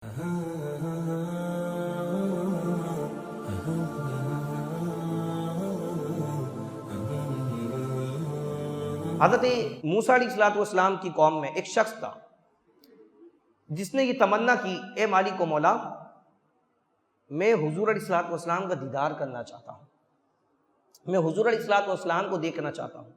حضرت موسیٰ علیہ السلام کی قوم میں ایک شخص تھا جس نے یہ تمنا کی، اے مالک و مولا، میں حضور علیہ السلام کا دیدار کرنا چاہتا ہوں، میں حضور علیہ السلام کو دیکھنا چاہتا ہوں۔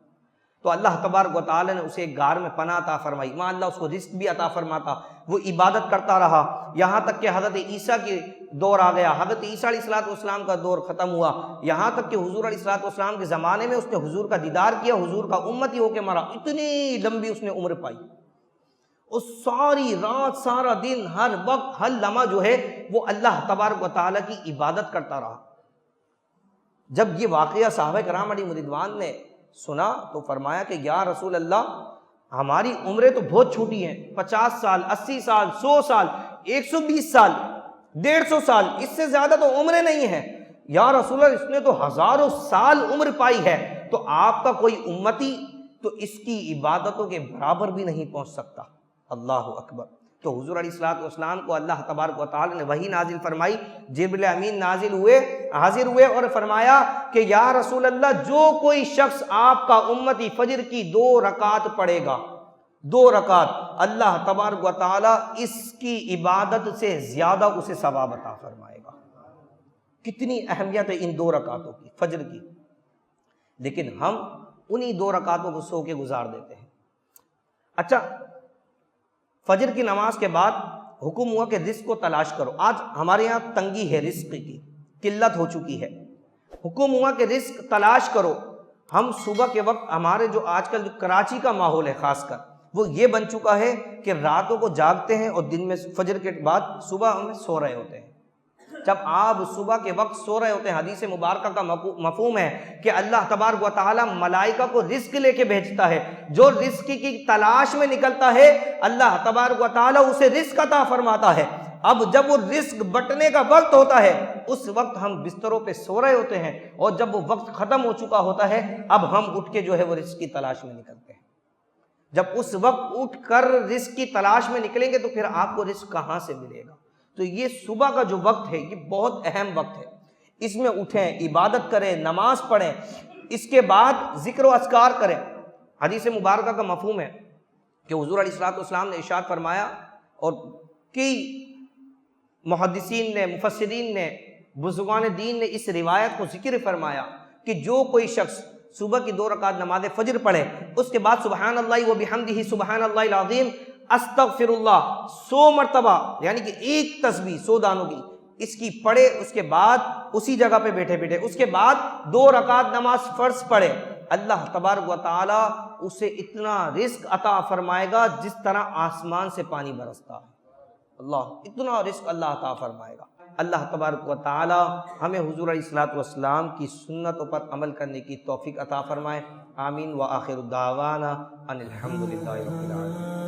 تو اللہ تبارک و تعالی نے اسے ایک غار میں پناہ عطا فرمائی، وہاں اللہ اس کو رزق بھی عطا فرماتا، وہ عبادت کرتا رہا، یہاں تک کہ حضرت عیسیٰ کے دور آ گیا، حضرت عیسیٰ علیہ السلام کا دور ختم ہوا، یہاں تک کہ حضور علیہ السلام کے زمانے میں اس نے حضور کا دیدار کیا، حضور کا امتی ہو کے مرا، اتنی لمبی اس نے عمر پائی، اس ساری رات سارا دن ہر وقت ہر لمحہ جو ہے وہ اللہ تبارک و تعالیٰ کی عبادت کرتا رہا۔ جب یہ واقعہ صحابہ کرام علیہم رضوان نے سنا تو فرمایا کہ یا رسول اللہ، ہماری عمریں تو بہت چھوٹی ہیں، 50 سال، 80 سال، 100 سال، 120 سال، 150 سال، اس سے زیادہ تو عمریں نہیں ہیں۔ یا رسول اللہ، اس نے تو ہزاروں سال عمر پائی ہے، تو آپ کا کوئی امتی تو اس کی عبادتوں کے برابر بھی نہیں پہنچ سکتا۔ اللہ اکبر۔ تو حضور علیہ السلام کو اللہ تبارک و تعالی نے وحی نازل فرمائی، جبرائیل امین حاضر ہوئے اور فرمایا کہ یا رسول اللہ، جو کوئی شخص آپ کا امتی فجر کی 2 رکعت پڑھے گا، 2 رکعت، اللہ تبارک و تعالی اس کی عبادت سے زیادہ اسے ثواب عطا فرمائے گا۔ کتنی اہمیت ہے ان 2 رکعتوں کی، فجر کی، لیکن ہم انہی 2 رکعتوں کو سو کے گزار دیتے ہیں۔ اچھا، فجر کی نماز کے بعد حکم ہوا کہ رزق کو تلاش کرو۔ آج ہمارے یہاں تنگی ہے، رزق کی قلت ہو چکی ہے، حکم ہوا کہ رزق تلاش کرو۔ ہم صبح کے وقت، ہمارے جو آج کل جو کراچی کا ماحول ہے خاص کر، وہ یہ بن چکا ہے کہ راتوں کو جاگتے ہیں اور دن میں فجر کے بعد صبح ہم سو رہے ہوتے ہیں۔ جب آپ صبح کے وقت سو رہے ہوتے ہیں، حدیث مبارکہ کا مفہوم ہے کہ اللہ تبارک و تعالی ملائکہ کو رزق لے کے بھیجتا ہے، جو رزق کی تلاش میں نکلتا ہے اللہ تبارک و تعالی اسے رزق عطا فرماتا ہے۔ اب جب وہ رزق بٹنے کا وقت ہوتا ہے، اس وقت ہم بستروں پہ سو رہے ہوتے ہیں، اور جب وہ وقت ختم ہو چکا ہوتا ہے، اب ہم اٹھ کے جو ہے وہ رزق کی تلاش میں نکلتے ہیں۔ جب اس وقت اٹھ کر رزق کی تلاش میں نکلیں گے تو پھر آپ کو رزق کہاں سے ملے گا؟ تو یہ صبح کا جو وقت ہے یہ بہت اہم وقت ہے، اس میں اٹھیں، عبادت کریں، نماز پڑھیں، اس کے بعد ذکر و اذکار کریں۔ حدیث مبارکہ کا مفہوم ہے کہ حضور علیہ السلام نے ارشاد فرمایا، اور کئی محدثین نے، مفسرین نے، بزرگان دین نے اس روایت کو ذکر فرمایا کہ جو کوئی شخص صبح کی 2 رکعت نماز فجر پڑھے، اس کے بعد سبحان اللہ و بحمدہ سبحان اللہ العظیم استغفر اللہ 100 مرتبہ، یعنی کہ ایک تسبیح 100 دانوں کی، اس کی پڑھے، اس کے بعد اسی جگہ پہ بیٹھے اس کے بعد 2 رکعت نماز فرض پڑھے، اللہ تبارک و تعالی اسے اتنا رزق عطا فرمائے گا جس طرح آسمان سے پانی برستا ہے۔ اللہ، اتنا رزق اللہ عطا فرمائے گا۔ اللہ تبارک و تعالی ہمیں حضور علیہ السلام کی سنتوں پر عمل کرنے کی توفیق عطا فرمائے۔ آمین وآخر دعوانا ان الحمد للہ رب العالمین۔